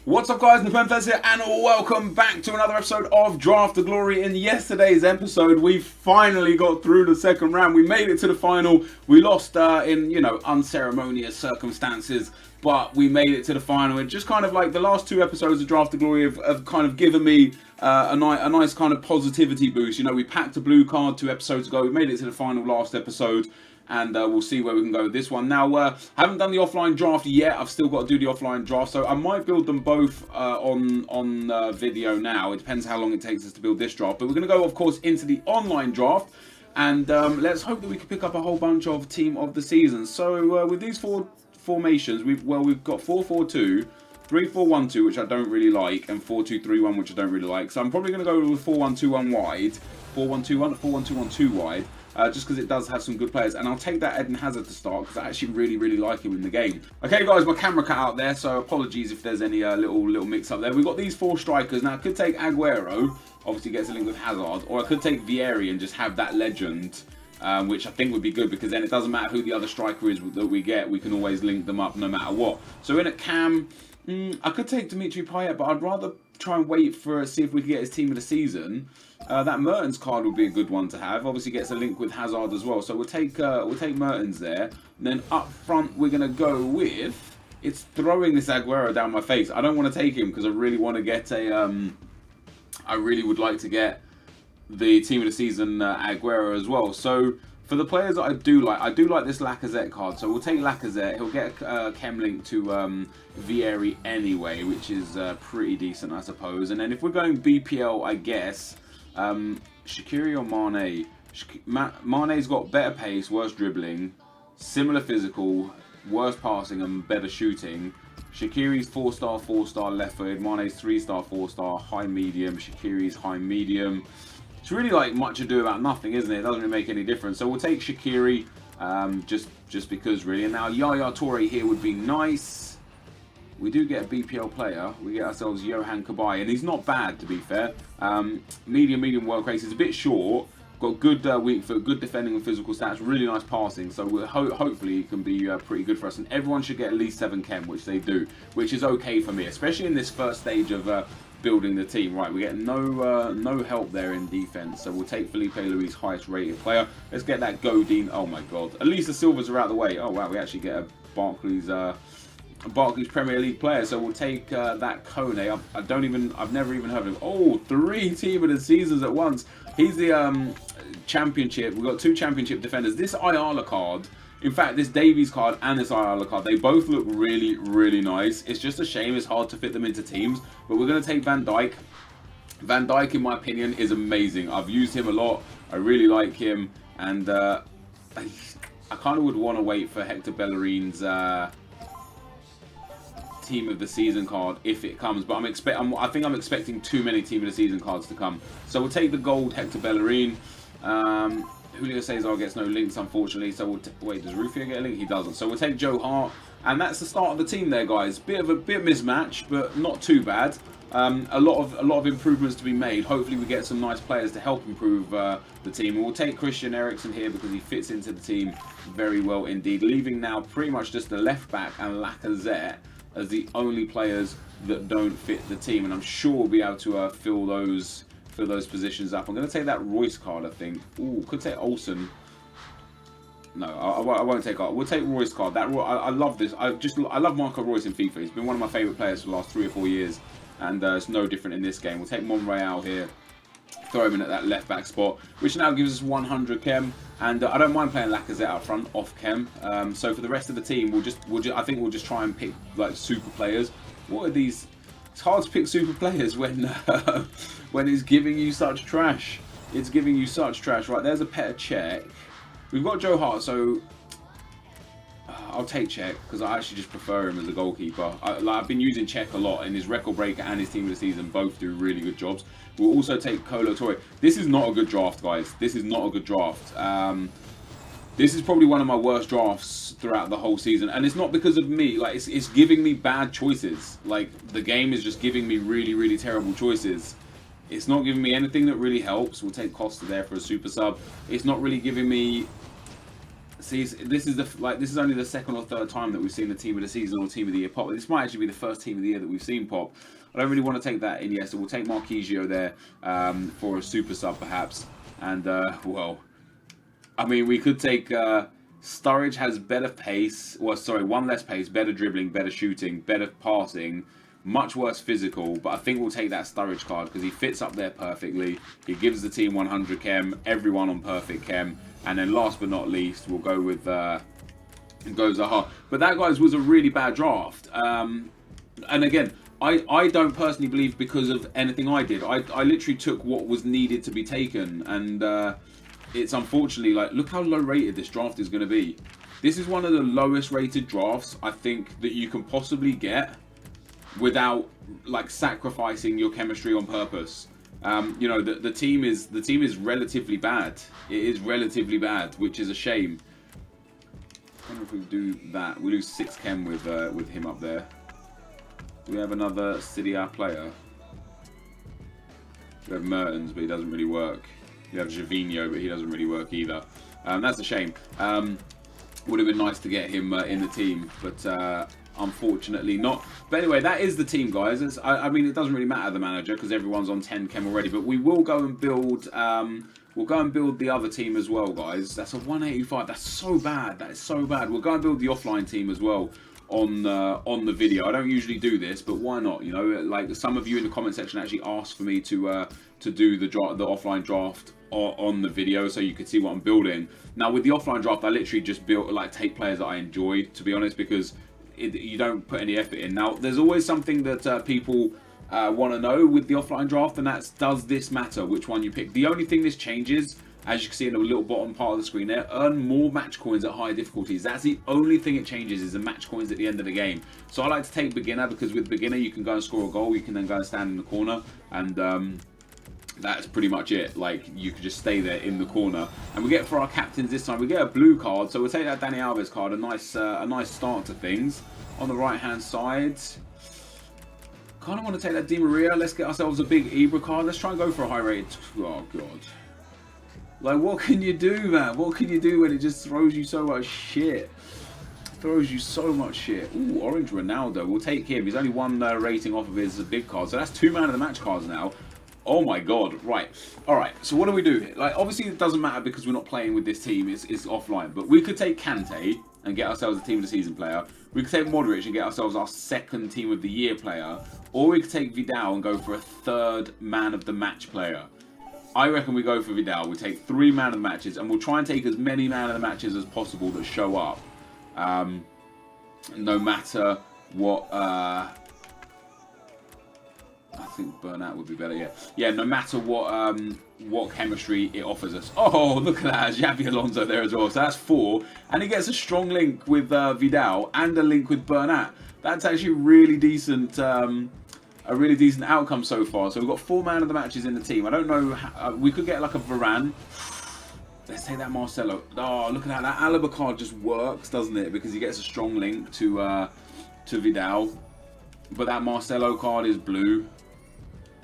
What's up guys, NepentheZ here and welcome back to another episode of Draft the Glory. In yesterday's episode we finally got through the second round. We made it to the final. We lost in, unceremonious circumstances, but we made it to the final. And just kind of like the last two episodes of Draft the Glory have kind of given me a nice kind of positivity boost. We packed a blue card 2 episodes ago. We made it to the final last episode. And we'll see where we can go with this one. Now, I haven't done the offline draft yet. I've still got to do the offline draft, so I might build them both on video now. It depends how long it takes us to build this draft. But we're going to go, of course, into the online draft. And let's hope that we can pick up a whole bunch of team of the season. So with these 4 formations, we've got 4-4-2, 3-4-1-2, which I don't really like, and 4-2-3-1, which I don't really like. So I'm probably going to go with 4-1-2-1 wide, 4-1-2-1, 4-1-2-1-2 wide. Just because it does have some good players. And I'll take that NepentheZ to start because I actually really like him in the game. Okay guys, my camera cut out there, so apologies if there's any little mix up there. We've got these 4 strikers. Now I could take Aguero, obviously gets a link with Hazard, or I could take Vieri and just have that legend, which I think would be good because then it doesn't matter who the other striker is that we get, we can always link them up no matter what. So in at Cam, I could take Dimitri Payet, but I'd rather try and wait for see if we can get his team of the season. That Mertens card would be a good one to have. Obviously gets a link with Hazard as well. So we'll take Mertens there. And then up front we're gonna go with, it's throwing this Aguero down my face. I don't want to take him because I really want to get a I really would like to get the team of the season Aguero as well. So for the players that I do like this Lacazette card. So we'll take Lacazette. He'll get chem link to Vieri anyway, which is pretty decent, I suppose. And then if we're going BPL, I guess Shaqiri or Mane. Mane's got better pace, worse dribbling, similar physical, worse passing, and better shooting. Shaqiri's 4-star, 4-star left-footed. Mane's 3-star, 4-star, high medium. Shaqiri's high medium. It's really like much ado about nothing, isn't it? It doesn't really make any difference. So we'll take Shaqiri just because really. And now Yaya Toure here would be nice. We do get a BPL player. We get ourselves Johan Cabaye, and he's not bad to be fair. Medium work race. He's a bit short. Got good weak foot, good defending and physical stats. Really nice passing. So we'll hopefully he can be pretty good for us. And everyone should get at least 7 chem, which they do, which is okay for me, especially in this first stage of building the team. Right, we get no help there in defense, so we'll take Felipe Luis, highest rated player. Let's get that Godin. Oh my god, at least the Silvers are out of the way. Oh wow, we actually get a Barclays Premier League player, so we'll take that Kone. I've never even heard of him. Oh, 3 team of the seasons at once. He's the championship. We've got 2 championship defenders. This Ayala card, in fact this Davies card and this Ayala card, they both look really nice. It's just a shame it's hard to fit them into teams, but we're going to take Van Dijk. Van Dijk, in my opinion, is amazing. I've used him a lot. I really like him, and I kind of would want to wait for Hector Bellerin's team of the season card if it comes, but I think I'm expecting too many team of the season cards to come. So we'll take the gold Hector Bellerin. Julio Cesar gets no links, unfortunately. So we'll wait, does Rufio get a link? He doesn't. So we'll take Joe Hart, and that's the start of the team there, guys. Bit of mismatch, but not too bad. A lot of improvements to be made. Hopefully we get some nice players to help improve the team. And we'll take Christian Eriksen here because he fits into the team very well indeed. Leaving now pretty much just the left back and Lacazette as the only players that don't fit the team, and I'm sure we'll be able to fill those positions up. I'm going to take that Royce card, I think. Ooh, could take Olsen. No, I won't take We'll take Royce card. That I love this. I love Marco Royce in FIFA. He's been one of my favourite players for the last 3 or 4 years, and it's no different in this game. We'll take Monreal here. Throw him in at that left back spot, which now gives us 100 chem, and I don't mind playing Lacazette up front off chem. So for the rest of the team, I think we'll just try and pick like super players. What are these? It's hard to pick super players when when it's giving you such trash. It's giving you such trash. Right, there's a Petr Cech. We've got Joe Hart, so I'll take Cech because I actually just prefer him as a goalkeeper. I've been using Cech a lot, and his record breaker and his team of the season both do really good jobs. We'll also take Kolo Toure. This is not a good draft, guys. This is not a good draft. This is probably one of my worst drafts throughout the whole season, and it's not because of me. Like it's giving me bad choices. Like the game is just giving me really terrible choices. It's not giving me anything that really helps. We'll take Costa there for a super sub. It's not really giving me See, this is only the second or third time that we've seen the team of the season or team of the year pop. This might actually be the first team of the year that we've seen pop. I don't really want to take that in yet, so we'll take Marquisio there for a super sub perhaps. And well, I mean, we could take Sturridge has better pace. Well, sorry, one less pace, better dribbling, better shooting, better passing, much worse physical. But I think we'll take that Sturridge card because he fits up there perfectly. He gives the team 100 chem, everyone on perfect chem. And then last but not least, we'll go with Zaha. But that, guys, was a really bad draft. And again, I don't personally believe because of anything I did. I literally took what was needed to be taken. And it's unfortunately, like, look how low rated this draft is going to be. This is one of the lowest rated drafts I think that you can possibly get without, like, sacrificing your chemistry on purpose. You know, the team is relatively bad. It is relatively bad, which is a shame. I wonder if we do that. We lose 6 chem with him up there. Do we have another City A player? We have Mertens, but he doesn't really work. We have Javinho, but he doesn't really work either. That's a shame. Would have been nice to get him in the team, but unfortunately not. But anyway, that is the team, guys. I mean, it doesn't really matter the manager because everyone's on 10 chem already. But we will go and build. We'll go and build the other team as well, guys. That's a 185. That's so bad. That is so bad. We'll go and build the offline team as well on the video. I don't usually do this, but why not? You know, like some of you in the comment section actually asked for me to do the offline draft on the video so you could see what I'm building. Now with the offline draft, I literally just take players that I enjoy, to be honest, because you don't put any effort in. Now there's always something that people want to know with the offline draft, and that's, does this matter which one you pick? The only thing this changes, as you can see in the little bottom part of the screen there, earn more match coins at higher difficulties. That's the only thing it changes, is the match coins at the end of the game. So I like to take beginner because with beginner you can go and score a goal, you can then go and stand in the corner, and that's pretty much it. Like, you could just stay there in the corner. And we get, for our captains this time, we get a blue card. So we'll take that Dani Alves card, a nice start to things. On the right hand side, kind of want to take that Di Maria. Let's get ourselves a big Ibra card. Let's try and go for a high rated. Oh god, like, what can you do, man? What can you do when it just throws you so much shit? Throws you so much shit. Ooh, orange Ronaldo. We'll take him. He's only one rating off of his big card, so that's 2 man of the match cards now. Oh my god. Right. Alright, so what do we do here? Like, obviously it doesn't matter because we're not playing with this team. It's offline. But we could take Kante and get ourselves a team of the season player. We could take Modric and get ourselves our second team of the year player. Or we could take Vidal and go for a 3rd man of the match player. I reckon we go for Vidal. We take 3 man of the matches, and we'll try and take as many man of the matches as possible that show up. No matter what... I think Bernat would be better, yeah. Yeah, no matter what chemistry it offers us. Oh, look at that. Xabi Alonso there as well. So that's 4. And he gets a strong link with Vidal and a link with Bernat. That's actually really decent, a really decent outcome so far. So we've got 4 man of the matches in the team. I don't know, we could get like a Varane. Let's take that Marcelo. Oh, look at that. That Alaba card just works, doesn't it? Because he gets a strong link to Vidal. But that Marcelo card is blue.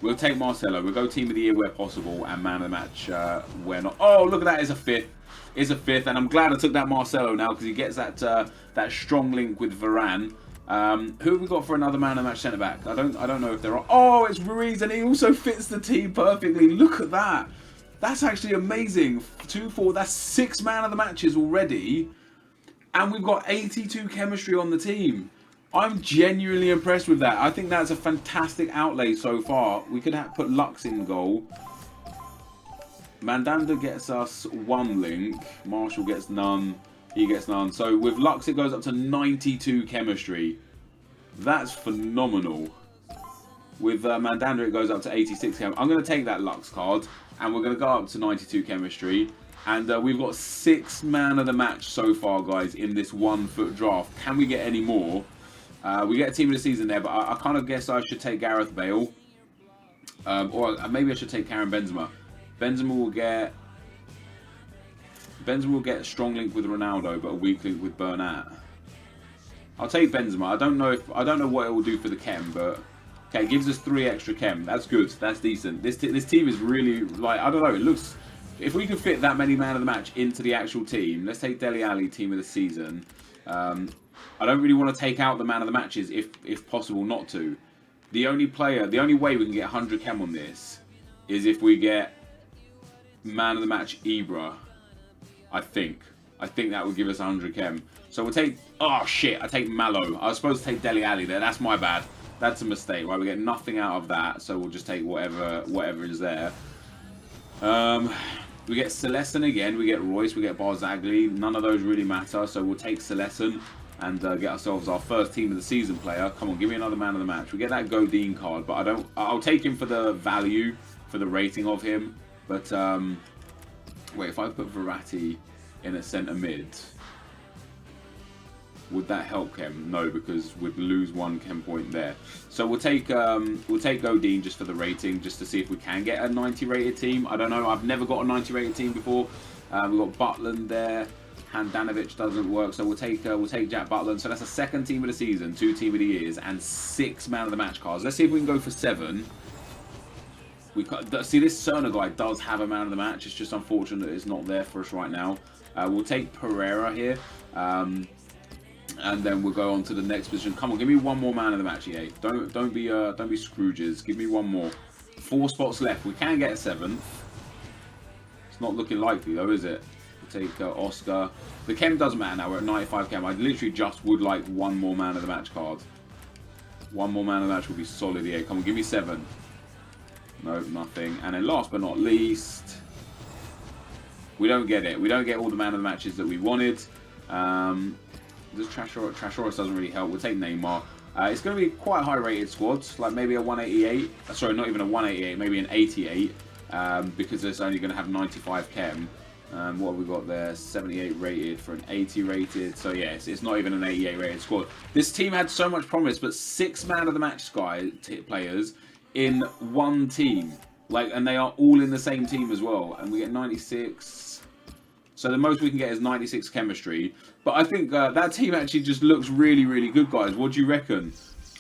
We'll take Marcelo. We'll go team of the year where possible and man of the match where not. Oh, look at that. It's a 5th. It's a 5th. And I'm glad I took that Marcelo now because he gets that that strong link with Varane. Who have we got for another man of the match centre back? I don't know if there are. Oh, it's Ruiz, and he also fits the team perfectly. Look at that. That's actually amazing. 2, 4. That's 6 man of the matches already. And we've got 82 chemistry on the team. I'm genuinely impressed with that. I think that's a fantastic outlay so far. We could put Lux in goal. Mandanda gets us 1 link. Marshall gets none. He gets none. So with Lux, it goes up to 92 chemistry. That's phenomenal. With Mandanda, it goes up to 86 chem. I'm going to take that Lux card, and we're going to go up to 92 chemistry. And we've got 6 man of the match so far, guys, in this 1 foot draft. Can we get any more? We get a team of the season there, but I kind of guess I should take Gareth Bale. Or maybe I should take Karim Benzema. Benzema will get a strong link with Ronaldo, but a weak link with Bernat. I'll take Benzema. I don't know what it will do for the chem, but okay, it gives us 3 extra chem. That's good. That's decent. This team is really, like, I don't know. It looks if we can fit that many man of the match into the actual team, let's take Dele Alli team of the season. I don't really want to take out the man of the matches if possible not to. The only way we can get 100 chem on this is if we get man of the match Ibra. I think that would give us 100 chem. So we'll take, oh shit, I take Mallow. I was supposed to take Dele Alli there. That's my bad. That's a mistake. Right, we get nothing out of that, so we'll just take whatever is there. We get Celestin again. We get Royce. We get Barzagli. None of those really matter, so we'll take Celestin and get ourselves our first team of the season player. Come on, give me another man of the match. We get that Godin card, but I'll take him for the value, for the rating of him. But wait, if I put Verratti in a centre mid, would that help Chem? No, because we'd lose 1 Chem point there. So we'll take Godin just for the rating, just to see if we can get a 90 rated team. I don't know. I've never got a 90 rated team before. We've got Butland there. Handanovic doesn't work, so we'll take Jack Butland. So that's a second team of the season, 2 team of the years, and 6 man of the match cards. Let's see if we can go for 7. We see this Cerner guy does have a man of the match. It's just unfortunate that it's not there for us right now. We'll take Pereira here, and then we'll go on to the next position. Come on, give me 1 more man of the match, EA. Don't be Scrooges. Give me 1 more. 4 spots left. We can get a 7th. It's not looking likely though, is it? We'll take Oscar. The chem doesn't matter now. We're at 95 chem. I literally just would like 1 more man of the match card. 1 more man of the match would be solid, EA. Come on, give me 7. Nope, nothing. And then last but not least, we don't get it. We don't get all the man of the matches that we wanted. This Trashoris doesn't really help. We'll take Neymar. It's going to be quite a high rated squad, like maybe a 188. Sorry, not even a 188, maybe an 88, because it's only going to have 95 chem. What have we got there? 78 rated for an 80 rated. So yes, it's not even an 88 rated squad. This team had so much promise, but 6 man of the match players in 1 team, and they are all in the same team as well, and we get 96. So the most we can get is 96 chemistry. But I think that team actually just looks really, really good, guys. What do you reckon?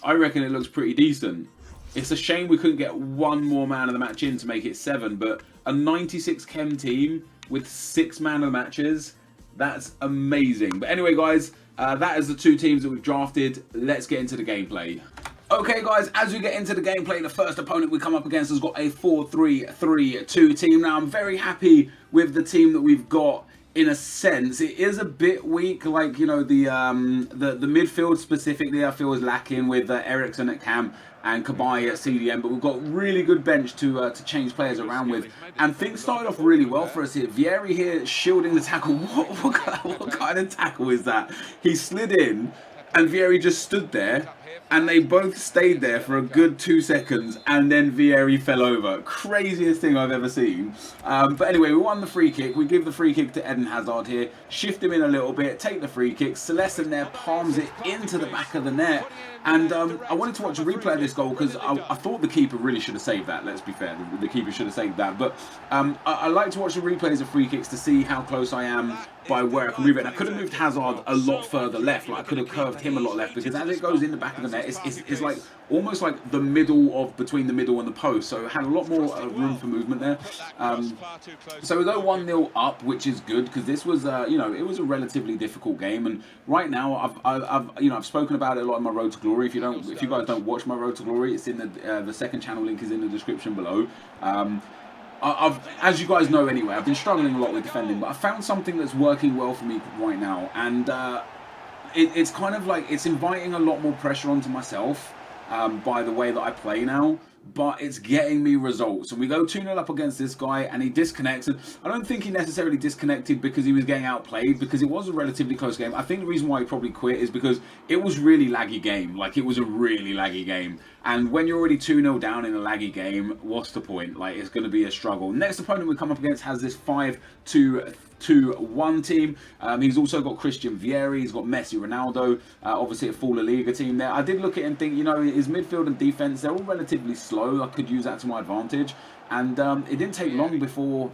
I reckon it looks pretty decent. It's a shame we couldn't get 1 more man of the match in to make it 7, but a 96 chem team with 6 man of the matches, that's amazing. But anyway, guys, that is the 2 teams that we've drafted. Let's get into the gameplay. Okay, guys, as we get into the gameplay, the first opponent we come up against has got a 4-3-3-2 team. Now, I'm very happy with the team that we've got. In a sense, it is a bit weak, like, you know, the midfield specifically I feel is lacking with Ericsson at cam and Kabay at CDM, but we've got really good bench to change players around with, and things started off really well for us here. Vieri here shielding the tackle. What kind of tackle is that? He slid in and Vieri just stood there, and they both stayed there for a good 2 seconds, and then Vieri fell over. Craziest thing I've ever seen. But anyway, we won the free kick. We give the free kick to Eden Hazard here, shift him in a little bit, take the free kick. Celestin there palms it into the back of the net. And I wanted to watch a replay of this goal because I thought the keeper really should have saved that, let's be fair. The keeper should have saved that. But I like to watch the replays of free kicks to see how close I am by where I can move it. And I could have moved Hazard a lot further left. Like, I could have curved him a lot left, because as it goes in the back of the net, it's like almost like the middle of between the middle and the post. So it had a lot more room for movement there. So we go 1-0 up, which is good, because this was you know, it was a relatively difficult game. And right now I've spoken about it a lot in my Road to Glory. If you guys don't watch my Road to Glory, it's in the second channel link is in the description below. As you guys know anyway, I've been struggling a lot with defending, but I found something that's working well for me right now, and it's kind of like it's inviting a lot more pressure onto myself by the way that I play now, but it's getting me results. And we go 2-0 up against this guy, and he disconnects. And I don't think he necessarily disconnected because he was getting outplayed, because it was a relatively close game. I think the reason why he probably quit is because it was really laggy game. Like, it was a really laggy game. And when you're already 2-0 down in a laggy game, what's the point? Like, it's going to be a struggle. Next opponent we come up against has this 5-2-1 team. He's also got Christian Vieri, he's got Messi, Ronaldo, obviously a full La Liga team there. I did look at it and think, you know, his midfield and defense, they're all relatively slow. I could use that to my advantage. And it didn't take long before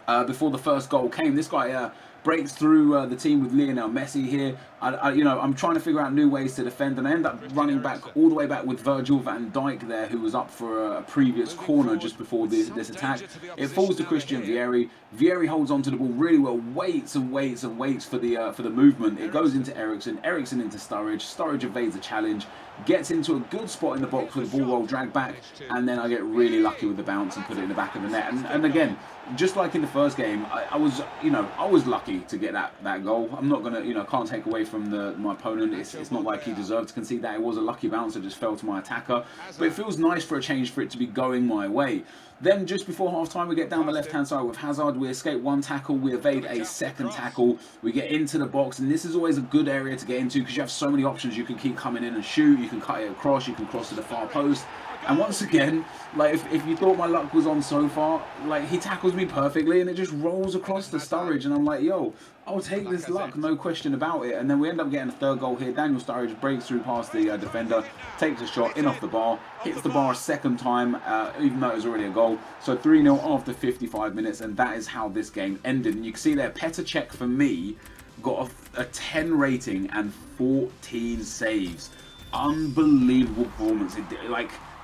the first goal came. This guy breaks through the team with Lionel Messi here. I'm trying to figure out new ways to defend, and I end up running back all the way back with Virgil van Dijk there, who was up for a previous corner just before this attack. It falls to Christian Vieri. Vieri holds onto the ball really well, waits and waits and waits for the movement. It goes into Eriksen, Eriksen into Sturridge. Sturridge evades the challenge, gets into a good spot in the box with the ball roll dragged back, and then I get really lucky with the bounce and put it in the back of the net. And again, just like in the first game, I was lucky to get that goal. I'm not gonna, can't take away from my opponent. It's not like he deserved to concede that. It was a lucky bounce that just fell to my attacker. But it feels nice for a change for it to be going my way. Then just before half time, we get down the left hand side with Hazard. We escape one tackle, we evade a second tackle, we get into the box, and this is always a good area to get into because you have so many options. You can keep coming in and shoot, you can cut it across, you can cross to the far post. And once again, like if you thought my luck was on so far, like he tackles me perfectly and it just rolls across the Sturridge, and I'm like, yo, I'll take this luck, no question about it. And then we end up getting a third goal here. Daniel Sturridge breaks through past the defender, takes a shot in off the bar, hits the bar a second time, even though it was already a goal. So 3-0 after 55 minutes, and that is how this game ended. And you can see there, Petr Cech for me got a 10 rating and 14 saves. Unbelievable performance.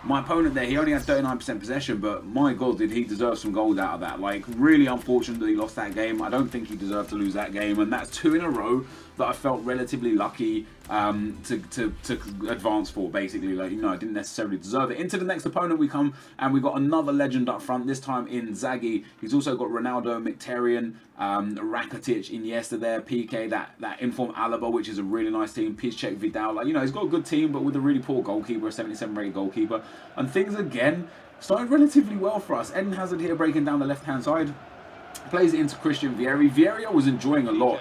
My opponent there, he only had 39% possession, but my God, did he deserve some goals out of that. Like, really unfortunate that he lost that game. I don't think he deserved to lose that game, and that's 2 in a row that I felt relatively lucky to advance for, basically. Like, I didn't necessarily deserve it. Into the next opponent we come, and we got another legend up front, this time in Zaghi. He's also got Ronaldo, Mkhitaryan, Rakitic, Iniesta there, PK, that informed Alaba, which is a really nice team, Piszczek, Vidal. Like, he's got a good team, but with a really poor goalkeeper, a 77 rated goalkeeper. And things, again, started relatively well for us. Eden Hazard here breaking down the left-hand side. Plays it into Christian Vieri. Vieri I was enjoying a lot,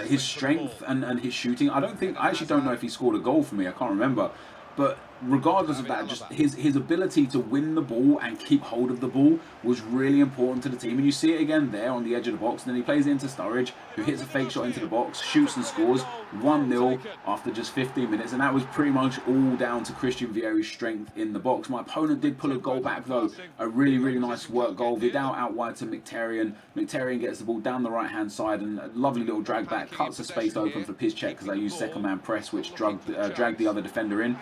his strength and his shooting. I actually don't know if he scored a goal for me, I can't remember. But regardless of that, just his ability to win the ball and keep hold of the ball was really important to the team. And you see it again there on the edge of the box. And then he plays it into Sturridge, who hits a fake shot into the box, shoots and scores 1-0 after just 15 minutes. And that was pretty much all down to Christian Vieri's strength in the box. My opponent did pull a goal back, though. A really, really nice work goal. Vidal out wide to Mkhitaryan. Mkhitaryan gets the ball down the right-hand side, and a lovely little drag back, cuts the space open for Piszczek because they used second-man press, which dragged the other defender in.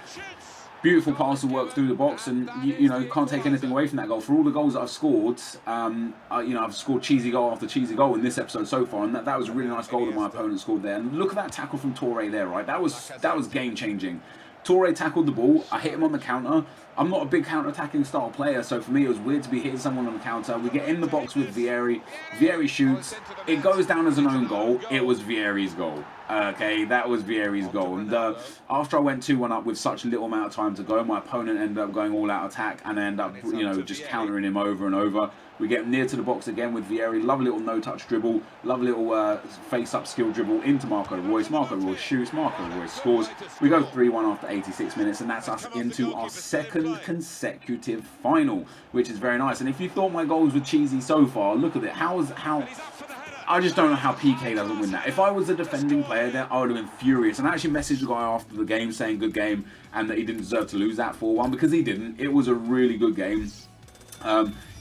Beautiful pass to work through the box, and you can't take anything away from that goal. For all the goals that I've scored, I've scored cheesy goal after cheesy goal in this episode so far, and that was a really nice goal that my opponent scored there. And look at that tackle from Toure there, right? That was game changing. Toure tackled the ball. I hit him on the counter. I'm not a big counter-attacking style player, so for me it was weird to be hitting someone on the counter. We get in the box with Vieri. Vieri shoots. It goes down as an own goal. It was Vieri's goal. Okay, that was Vieri's goal. And after I went 2-1 up with such little amount of time to go, my opponent ended up going all-out attack, and I ended up, just countering him over and over. We get near to the box again with Vieri. Lovely little no-touch dribble. Lovely little face-up skill dribble into Marco Reus. Marco Reus shoots. Marco Reus scores. We go 3-1 after 86 minutes, and that's us into our second consecutive final, which is very nice. And if you thought my goals were cheesy so far, look at it. I just don't know how PK doesn't win that. If I was a defending player there, I would have been furious. And I actually messaged the guy after the game saying good game and that he didn't deserve to lose that 4-1, because he didn't. It was a really good game.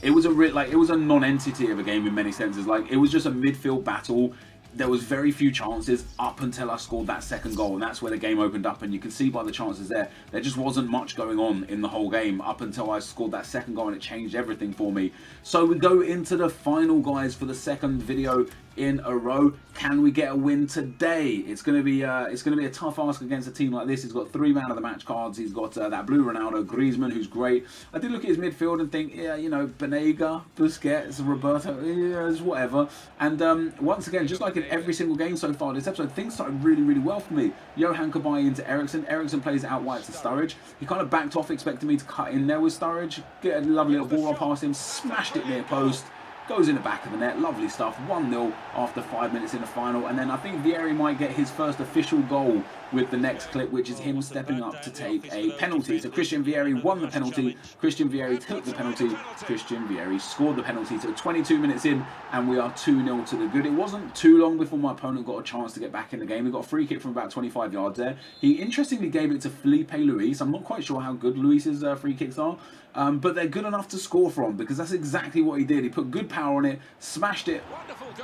It was a non-entity of a game in many senses. Like, it was just a midfield battle. There was very few chances up until I scored that second goal, and that's where the game opened up. And you can see by the chances there just wasn't much going on in the whole game up until I scored that second goal, and it changed everything for me. So we go into the final, guys, for the second video in a row. Can we get a win today? It's going to be a tough ask against a team like this. He's got 3 man of the match cards. He's got that blue Ronaldo, Griezmann, who's great. I did look at his midfield and think, yeah, Banega, Busquets, Roberto, yeah, it's whatever. And once again, just like in every single game so far this episode, things started really, really well for me. Johan Kabay into Eriksen. Eriksen plays it out wide to Sturridge. He kind of backed off, expecting me to cut in there with Sturridge. Get a lovely little ball past him, smashed it near post. Goes in the back of the net, lovely stuff, 1-0 after 5 minutes in the final. And then I think Vieri might get his first official goal with the next clip, which is him stepping up to take a penalty. So Christian Vieri won the penalty, Christian Vieri took the penalty, Christian Vieri scored the penalty. So 22 minutes in, and we are 2-0 to the good. It wasn't too long before my opponent got a chance to get back in the game. He got a free kick from about 25 yards there. He interestingly gave it to Felipe Luis. I'm not quite sure how good Luis's free kicks are, but they're good enough to score from, because that's exactly what he did. He put good power on it, smashed it.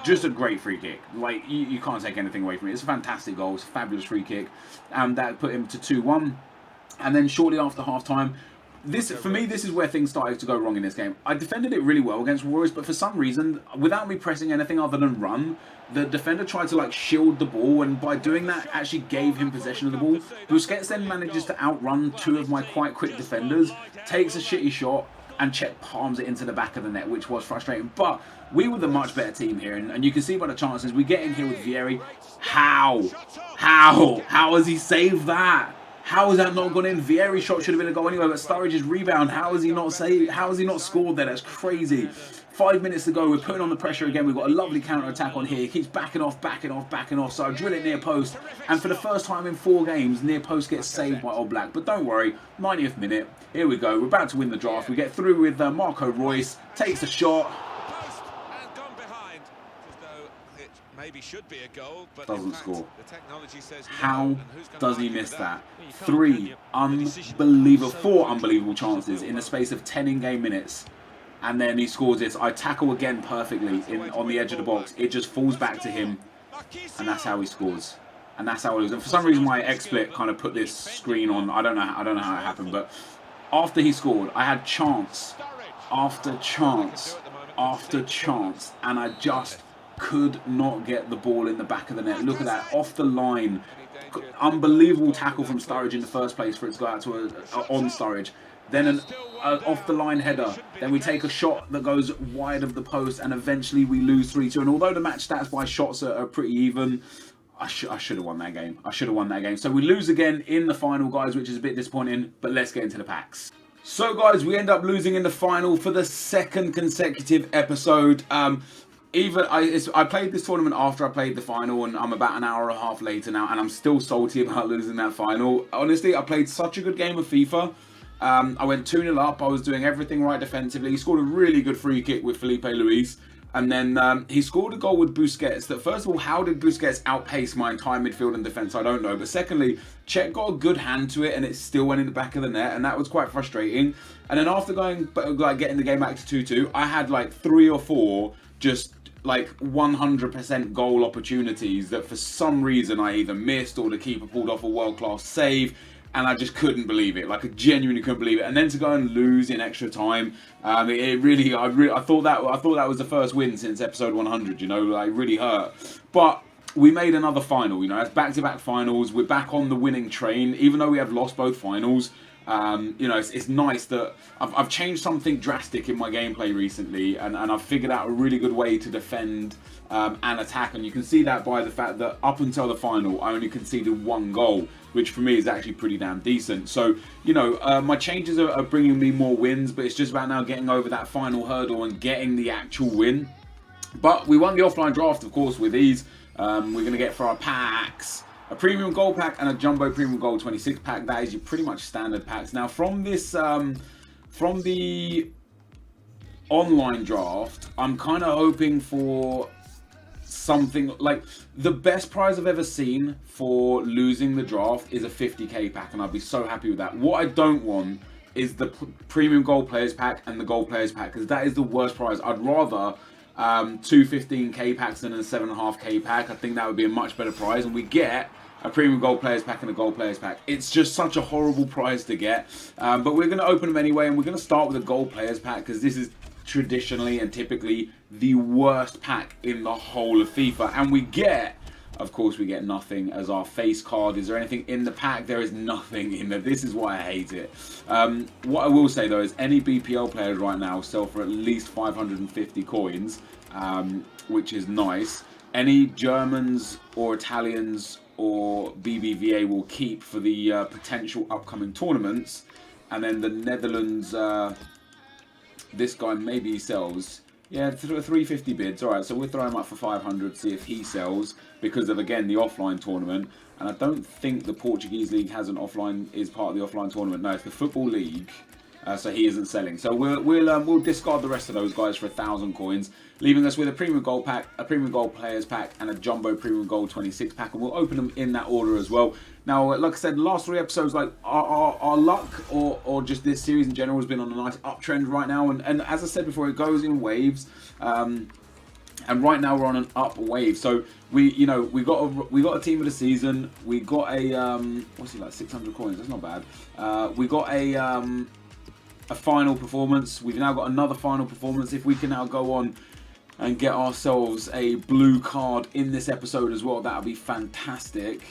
Just a great free kick. Like, you can't take anything away from it. It's a fantastic goal. It's a fabulous free kick. And that put him to 2-1. And then shortly after half-time, for me, this is where things started to go wrong in this game. I defended it really well against Warriors, but for some reason, without me pressing anything other than run, the defender tried to like shield the ball, and by doing that, actually gave him possession of the ball. Busquets then manages to outrun two of my quite quick defenders, takes a shitty shot, and Cech palms it into the back of the net, which was frustrating. But we were the much better team here, and you can see by the chances. We get in here with Vieri. How has he saved that? How has that not gone in? Vieri's shot should have been a goal anyway, but Sturridge's rebound, how has he not saved? How has he not scored there? That's crazy. 5 minutes to go, we're putting on the pressure again. We've got a lovely counter-attack on here. He keeps backing off. So I drill it near post, and for the first time in 4 games, near post gets saved by Oblak. But don't worry, 90th minute, here we go. We're about to win the draft. We get through with Marco Reus, takes a shot. Maybe should be a goal, but doesn't score. The technology says how does he miss that? 4 unbelievable chances in the space of 10 in-game minutes, and then he scores this. I tackle again perfectly on the edge of the box. It just falls back to him, and that's how he scores. And that's how it is. And for some reason, my XSplit kind of put this screen on. I don't know how it happened, but after he scored, I had chance after chance after chance, and I just could not get the ball in the back of the net. Look at that, off the line. Unbelievable tackle from Sturridge in the first place for it to go out to on Sturridge. Then an off the line header. Then we take a shot that goes wide of the post, and eventually we lose 3-2. And although the match stats by shots are pretty even, I should have won that game. I should have won that game. So we lose again in the final, guys, which is a bit disappointing. But let's get into the packs. So, guys, we end up losing in the final for the second consecutive episode. I played this tournament after I played the final, and I'm about an hour and a half later now, and I'm still salty about losing that final. Honestly, I played such a good game of FIFA. I went 2-0 up. I was doing everything right defensively. He scored a really good free kick with Felipe Luis. And then he scored a goal with Busquets. That, first of all, how did Busquets outpace my entire midfield and defence? I don't know. But secondly, Cech got a good hand to it, and it still went in the back of the net, and that was quite frustrating. And then after getting the game back to 2-2, I had like 3 or 4 just like 100% goal opportunities that for some reason I either missed or the keeper pulled off a world-class save, and I just couldn't believe it. Like, I genuinely couldn't believe it. And then to go and lose in extra time, I thought that was the first win since episode 100. You know, like, really hurt. But we made another final. You know, that's back-to-back finals. We're back on the winning train, even though we have lost both finals. You know, it's nice that I've changed something drastic in my gameplay recently, and I've figured out a really good way to defend and attack, and you can see that by the fact that up until the final I only conceded 1 goal, which for me is actually pretty damn decent. So, you know, my changes are bringing me more wins, but it's just about now getting over that final hurdle and getting the actual win. But we won the offline draft, of course, with these. We're going to get for our packs a premium gold pack and a jumbo premium gold 26 pack. That is your pretty much standard packs. Now from this, from the online draft, I'm kind of hoping for something like the best prize I've ever seen for losing the draft is a 50k pack, and I'd be so happy with that. What I don't want is the premium gold players pack and the gold players pack, because that is the worst prize. I'd rather 2 15k packs than a 7.5k pack. I think that would be a much better prize, and we get a premium gold players pack and a gold players pack. It's just such a horrible prize to get, but we're going to open them anyway, and we're going to start with a gold players pack because this is traditionally and typically the worst pack in the whole of FIFA. And we get, of course, we get nothing as our face card. Is there anything in the pack? There is nothing in there. This is why I hate it. What I will say though is any BPL players right now sell for at least 550 coins, which is nice. Any Germans or Italians or BBVA will keep for the potential upcoming tournaments. And then the Netherlands, this guy maybe he sells. Yeah, 350 bids. All right, so we'll throw him up for 500, see if he sells, because of, again, the offline tournament. And I don't think the Portuguese league has an offline, is part of the offline tournament. No, it's the Football League. so he isn't selling. So we'll discard the rest of those guys for 1,000 coins, leaving us with a premium gold pack, a premium gold players pack, and a jumbo premium gold 26 pack, and we'll open them in that order as well. Now, like I said, the last 3 episodes, like our luck or just this series in general has been on a nice uptrend right now, and as I said before, it goes in waves. And right now we're on an up wave. So we got a team of the season. We got a what's it like 600 coins? That's not bad. We got a final performance. We've now got another final performance. If we can now go on and get ourselves a blue card in this episode as well, that would be fantastic.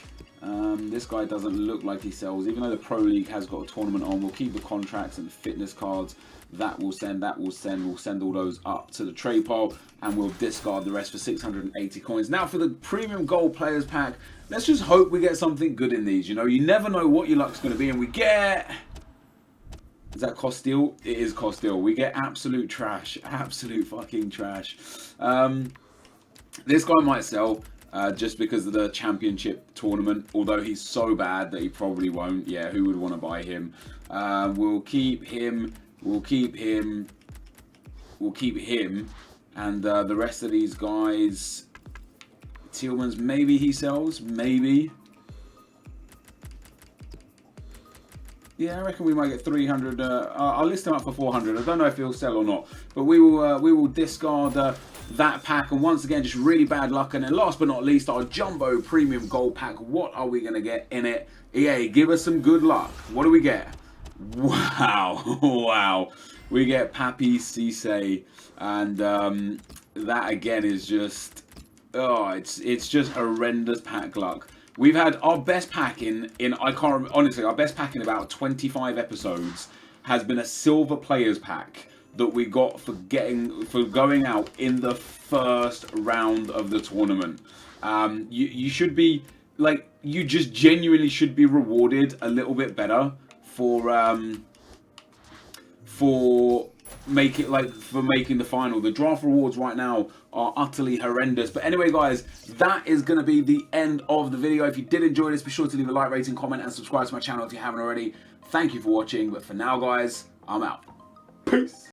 This guy doesn't look like he sells, even though the Pro League has got a tournament on. We'll keep the contracts and the fitness cards. We'll send all those up to the trade pile, and we'll discard the rest for 680 coins. Now for the premium gold players pack, let's just hope we get something good in these. You know, you never know what your luck's going to be, and we get... Is that Costile? It is Costile. We get absolute trash. Absolute fucking trash. This guy might sell just because of the championship tournament, although he's so bad that he probably won't. Yeah, who would want to buy him? We'll keep him. We'll keep him. We'll keep him. And the rest of these guys... Tillman's, maybe he sells. Maybe. Yeah, I reckon we might get 300. I'll list him up for 400. I don't know if he'll sell or not, but we will discard that pack. And once again, just really bad luck. And then last but not least, our jumbo premium gold pack. What are we gonna get in it? EA, give us some good luck. What do we get? Wow, wow. We get Papi Cisse, and that again is just it's just horrendous pack luck. We've had our best pack in I can't remember, honestly, our best pack in about 25 episodes has been a silver players pack that we got for going out in the first round of the tournament. You should be like, you just genuinely should be rewarded a little bit better for making the final. The draft rewards right now are utterly horrendous. But anyway, guys, that is going to be the end of the video. If you did enjoy this, be sure to leave a like, rating, comment, and subscribe to my channel if you haven't already. Thank you for watching. But for now, guys, I'm out. Peace.